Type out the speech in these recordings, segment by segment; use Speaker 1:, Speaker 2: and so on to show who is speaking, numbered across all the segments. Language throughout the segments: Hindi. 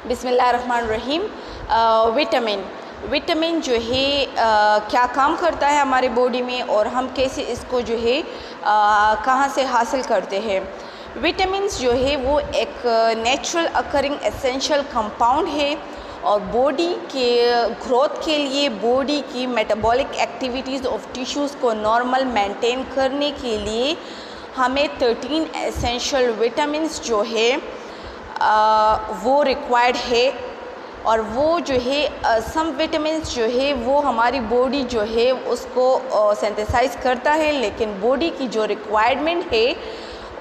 Speaker 1: बिस्मिल्लाहिर्रहमानिर्रहीम। विटामिन जो है क्या काम करता है हमारे बॉडी में और हम कैसे इसको जो है कहाँ से हासिल करते हैं। विटामिन्स जो है वो एक नेचुरल अकरिंग एसेंशियल कंपाउंड है और बॉडी के ग्रोथ के लिए, बॉडी की मेटाबॉलिक एक्टिविटीज़ ऑफ टिश्यूज़ को नॉर्मल मेंटेन करने के लिए हमें 13 एसेंशियल विटामिन्स जो है वो रिक्वायर्ड है। और वो जो है सम विटामिन्स जो है वो हमारी बॉडी जो है उसको सिंथेसाइज करता है, लेकिन बॉडी की जो रिक्वायरमेंट है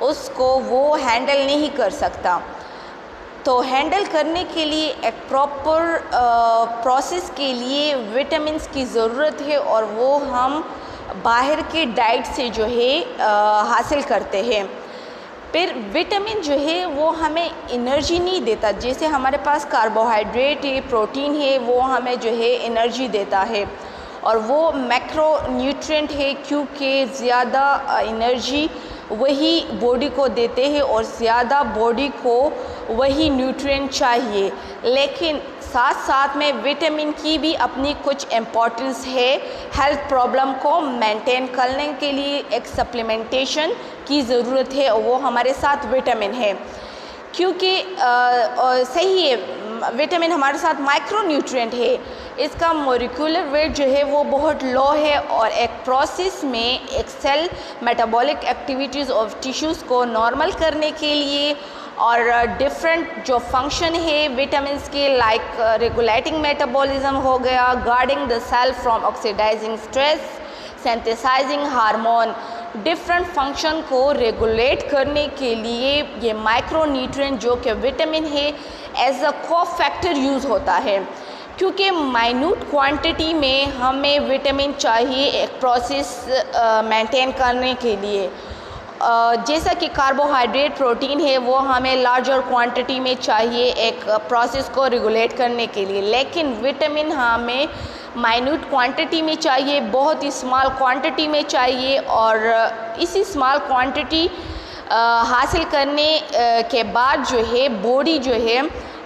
Speaker 1: उसको वो हैंडल नहीं कर सकता। तो हैंडल करने के लिए एक प्रॉपर प्रोसेस के लिए विटामिन्स की ज़रूरत है और वो हम बाहर के डाइट से जो है हासिल करते हैं। फिर विटामिन जो है वो हमें एनर्जी नहीं देता। जैसे हमारे पास कार्बोहाइड्रेट है, प्रोटीन है, वो हमें जो है एनर्जी देता है और वो मैक्रो न्यूट्रिएंट है, क्योंकि ज़्यादा एनर्जी वही बॉडी को देते हैं और ज़्यादा बॉडी को वही न्यूट्रिएंट चाहिए। लेकिन साथ साथ में विटामिन की भी अपनी कुछ इम्पोर्टेंस है। हेल्थ प्रॉब्लम को मेंटेन करने के लिए एक सप्लीमेंटेशन की ज़रूरत है और वो हमारे साथ विटामिन है, क्योंकि सही है विटामिन हमारे साथ माइक्रो न्यूट्रिएंट है। इसका मॉलिक्यूलर वेट जो है वो बहुत लो है और एक प्रोसेस में एक cell metabolic activities of tissues को नॉर्मल करने के लिए और डिफरेंट जो फंक्शन है विटामिन्स के, लाइक रेगुलेटिंग मेटाबॉलिज्म हो गया, guarding the cell from oxidising stress, synthesising hormone, different function को रेगुलेट करने के लिए ये माइक्रो न्यूट्रिएंट जो कि विटामिन है एज अ कोफैक्टर यूज़ होता है, क्योंकि माइन्यूट क्वांटिटी में हमें विटामिन चाहिए एक प्रोसेस मेंटेन करने के लिए। जैसा कि कार्बोहाइड्रेट, प्रोटीन है, वो हमें लार्जर क्वांटिटी में चाहिए एक प्रोसेस को रेगुलेट करने के लिए, लेकिन विटामिन हमें माइन्यूट क्वांटिटी में चाहिए, बहुत ही स्मॉल क्वांटिटी में चाहिए। और इसी स्मॉल क्वांटिटी हासिल करने के बाद जो है बॉडी जो है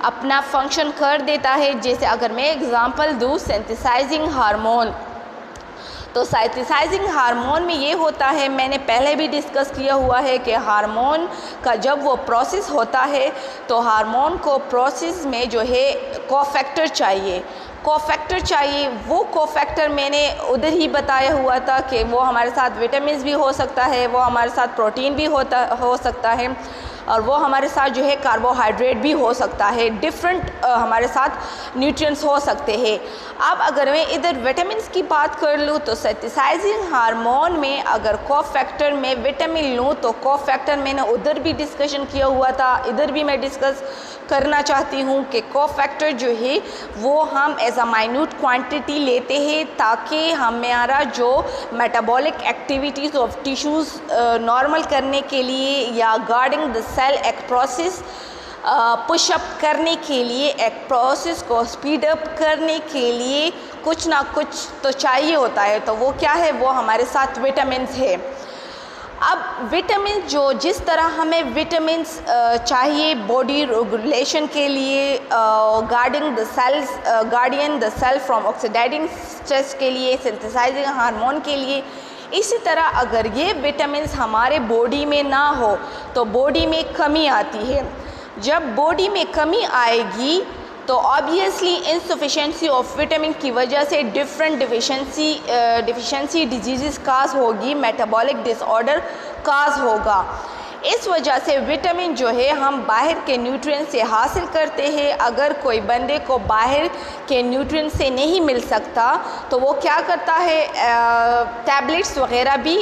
Speaker 1: अपना फंक्शन कर देता है। जैसे अगर मैं एग्ज़ाम्पल दूँ सिंथेसाइजिंग हार्मोन, तो सिंथेसाइजिंग हार्मोन में ये होता है, मैंने पहले भी डिस्कस किया हुआ है कि हार्मोन का जब वो प्रोसेस होता है तो हार्मोन को प्रोसेस में जो है कोफैक्टर चाहिए, कोफैक्टर चाहिए। वो कोफैक्टर मैंने उधर ही बताया हुआ था कि वो हमारे साथ विटामिन भी हो सकता है, वो हमारे साथ प्रोटीन भी हो सकता है और वो हमारे साथ जो है कार्बोहाइड्रेट भी हो सकता है, डिफरेंट हमारे साथ न्यूट्रिएंट्स हो सकते हैं। अब अगर मैं इधर विटामिन्स की बात कर लूँ तो सिंथेसाइजिंग हार्मोन में अगर कोफैक्टर में विटामिन लूँ तो कोफैक्टर मैंने उधर भी डिस्कशन किया हुआ था, इधर भी मैं डिस्कस करना चाहती हूँ कि कोफैक्टर जो है वो हम एज अ माइन्यूट क्वांटिटी लेते हैं ताकि हमारा जो metabolic activities of tissues normal करने के लिए या गार्डिंग द सेल एक प्रोसेस पुशअप करने के लिए, एक प्रोसेस को स्पीड अप करने के लिए कुछ ना कुछ तो चाहिए होता है। तो वो क्या है, वो हमारे साथ विटामिन्स है। अब विटामिन जो जिस तरह हमें विटामिन्स चाहिए बॉडी रेगुलेशन के लिए, guardian the cell from oxidising stress के लिए, सिंथेसाइजिंग हार्मोन के लिए, इसी तरह अगर ये विटामिन्स हमारे बॉडी में ना हो तो बॉडी में कमी आती है। जब बॉडी में कमी आएगी तो ऑब्वियसली इनसफिशेंसी ऑफ विटामिन की वजह से डिफरेंट डिफिशेंसी डिजीज़ काज होगी, मेटाबॉलिक डिसऑर्डर काज होगा। इस वजह से विटामिन जो है हम बाहर के न्यूट्रिएंट से हासिल करते हैं। अगर कोई बंदे को बाहर के न्यूट्रिएंट से नहीं मिल सकता तो वो क्या करता है, टैबलेट्स वगैरह भी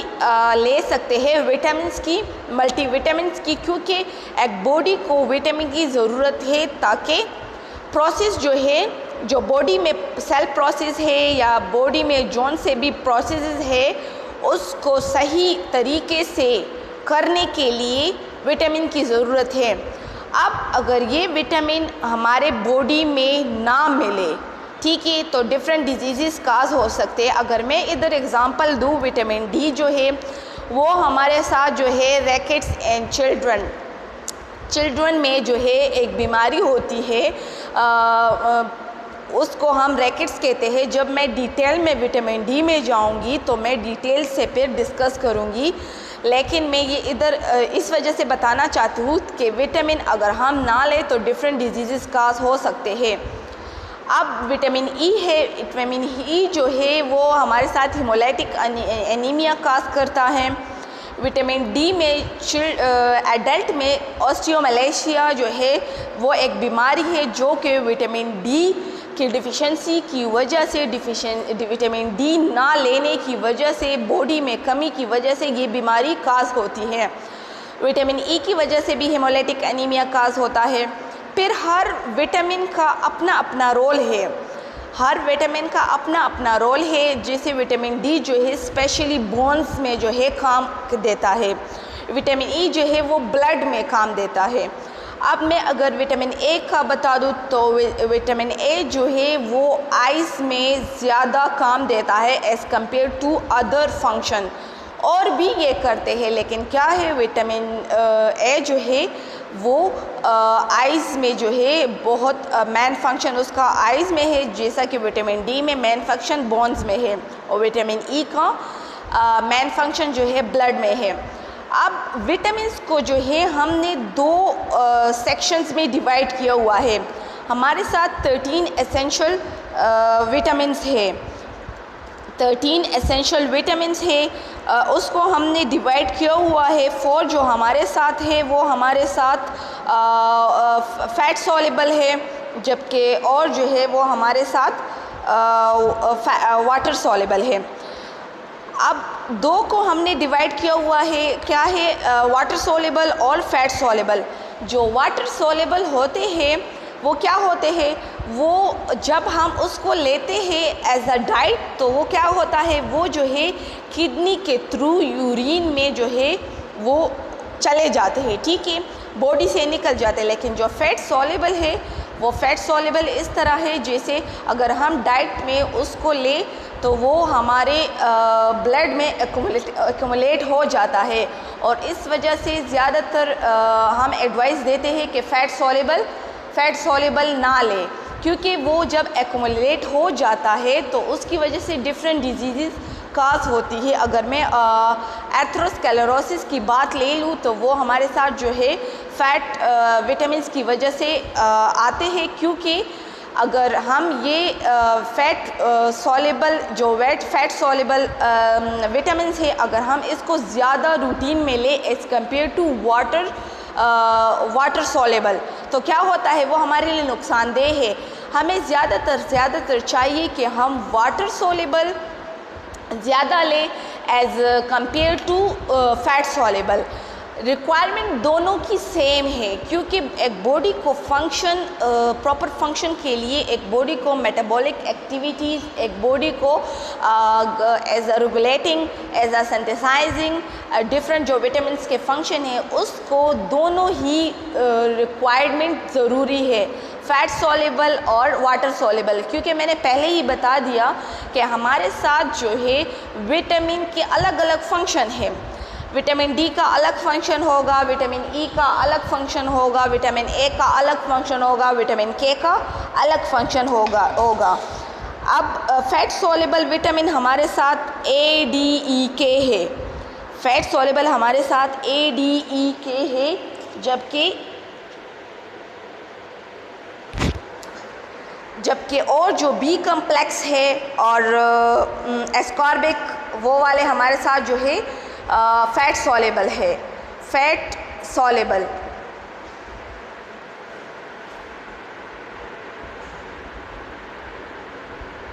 Speaker 1: ले सकते हैं विटामिन्स की, मल्टीविटामिन्स की, क्योंकि एक बॉडी को विटामिन की ज़रूरत है ताकि प्रोसेस जो है, जो बॉडी में सेल प्रोसेस है या बॉडी में जौन से भी प्रोसेस है उसको सही तरीके से करने के लिए विटामिन की ज़रूरत है। अब अगर ये विटामिन हमारे बॉडी में ना मिले, ठीक है, तो डिफरेंट डिजीज़ काज हो सकते हैं। अगर मैं इधर एग्ज़ाम्पल दूँ, विटामिन डी जो है वो हमारे साथ जो है रैकेट्स एंड चिल्ड्रन, चिल्ड्रन में जो है एक बीमारी होती है, उसको हम रैकेट्स कहते हैं। जब मैं डिटेल में विटामिन डी में जाऊंगी तो मैं डिटेल से फिर डिस्कस करूंगी, लेकिन मैं ये इधर इस वजह से बताना चाहती हूँ कि विटामिन अगर हम ना लें तो डिफरेंट डिजीज़ काज हो सकते हैं। अब विटामिन ई है, विटामिन ई जो है वो हमारे साथ हिमोलाइटिक एनीमिया काज करता है। विटामिन डी में एडल्ट में ऑस्टियोमलेशिया जो है वो एक बीमारी है जो कि विटामिन डी की डिफिशेंसी की वजह से, विटामिन डी ना लेने की वजह से, बॉडी में कमी की वजह से ये बीमारी काज होती है। विटामिन ई की वजह से भी हेमोलाइटिक एनीमिया काज होता है। फिर हर विटामिन का अपना अपना रोल है, हर विटामिन का अपना अपना रोल है। जैसे विटामिन डी जो है स्पेशली बोन्स में जो है काम देता है, विटामिन ई जो है वो ब्लड में काम देता है। अब मैं अगर विटामिन ए का बता दूँ तो विटामिन ए जो है वो आइज़ में ज़्यादा काम देता है as compare to other function, और भी ये करते हैं, लेकिन क्या है विटामिन ए जो है वो आइज़ में जो है बहुत मेन फंक्शन उसका आइज़ में है, जैसा कि विटामिन डी में मेन फंक्शन बोन्स में है, और विटामिन ई का मेन फंक्शन जो है ब्लड में है। अब विटामिन्स को जो है हमने दो सेक्शंस में डिवाइड किया हुआ है। हमारे साथ 13 एसेंशियल विटामिन्स है, 13 एसेंशियल विटामिन्स है, उसको हमने डिवाइड किया हुआ है। 4 जो हमारे साथ है वो हमारे साथ फैट सॉल्युबल है, जबकि और जो है वो हमारे साथ वाटर सॉल्युबल है। अब दो को हमने डिवाइड किया हुआ है, क्या है, वाटर सॉल्युबल और फैट सॉल्युबल। जो वाटर सॉल्युबल होते हैं वो क्या होते हैं, वो जब हम उसको लेते हैं एज अ डाइट तो वो क्या होता है, वो जो है किडनी के थ्रू यूरिन में जो है वो चले जाते हैं, ठीक है, बॉडी से निकल जाते हैं। लेकिन जो फैट सॉल्युबल है वो फैट सॉल्युबल इस तरह है जैसे अगर हम डाइट में उसको ले तो वो हमारे ब्लड में एक्युमुलेट हो जाता है, और इस वजह से ज़्यादातर हम एडवाइस देते हैं कि फैट सॉल्युबल ना लें, क्योंकि वो जब एक्युमुलेट हो जाता है तो उसकी वजह से डिफरेंट डिजीज़ काज होती है। अगर मैं एथेरोस्क्लेरोसिस की बात ले लूँ तो वो हमारे साथ जो है फैट विटामिन्स की वजह से आते हैं, क्योंकि अगर हम ये फैट सॉल्युबल जो फैट सॉल्युबल विटामिन्स है अगर हम इसको ज़्यादा रूटीन में ले as compare to water soluble तो क्या होता है, वो हमारे लिए नुकसानदेह है। हमें ज़्यादातर चाहिए कि हम वाटर सॉल्युबल ज़्यादा लें as compare to fat soluble. Requirement दोनों की सेम है, क्योंकि एक बॉडी को फंक्शन प्रॉपर फंक्शन के लिए, एक बॉडी को मेटाबॉलिक एक्टिविटीज़, एक बॉडी को as a regulating, as a synthesising different जो विटामिन्स के फंक्शन है, उसको दोनों ही रिक्वायरमेंट ज़रूरी है, फैट सॉल्युबल और वाटर सॉल्युबल। क्योंकि मैंने पहले ही बता दिया कि हमारे साथ जो है विटामिन के अलग अलग फंक्शन है। विटामिन डी का अलग फंक्शन होगा, विटामिन ई का अलग फंक्शन होगा, विटामिन ए का अलग फंक्शन होगा, विटामिन के का अलग फंक्शन होगा। अब फैट सॉल्युबल विटामिन हमारे साथ ए डी ई के है, फैट सॉल्युबल हमारे साथ ए डी ई के है, जबकि और जो बी कम्प्लेक्स है और एस्कॉर्बिक वो वाले हमारे साथ जो है फैट सॉल्युबल है, फैट सॉल्युबल।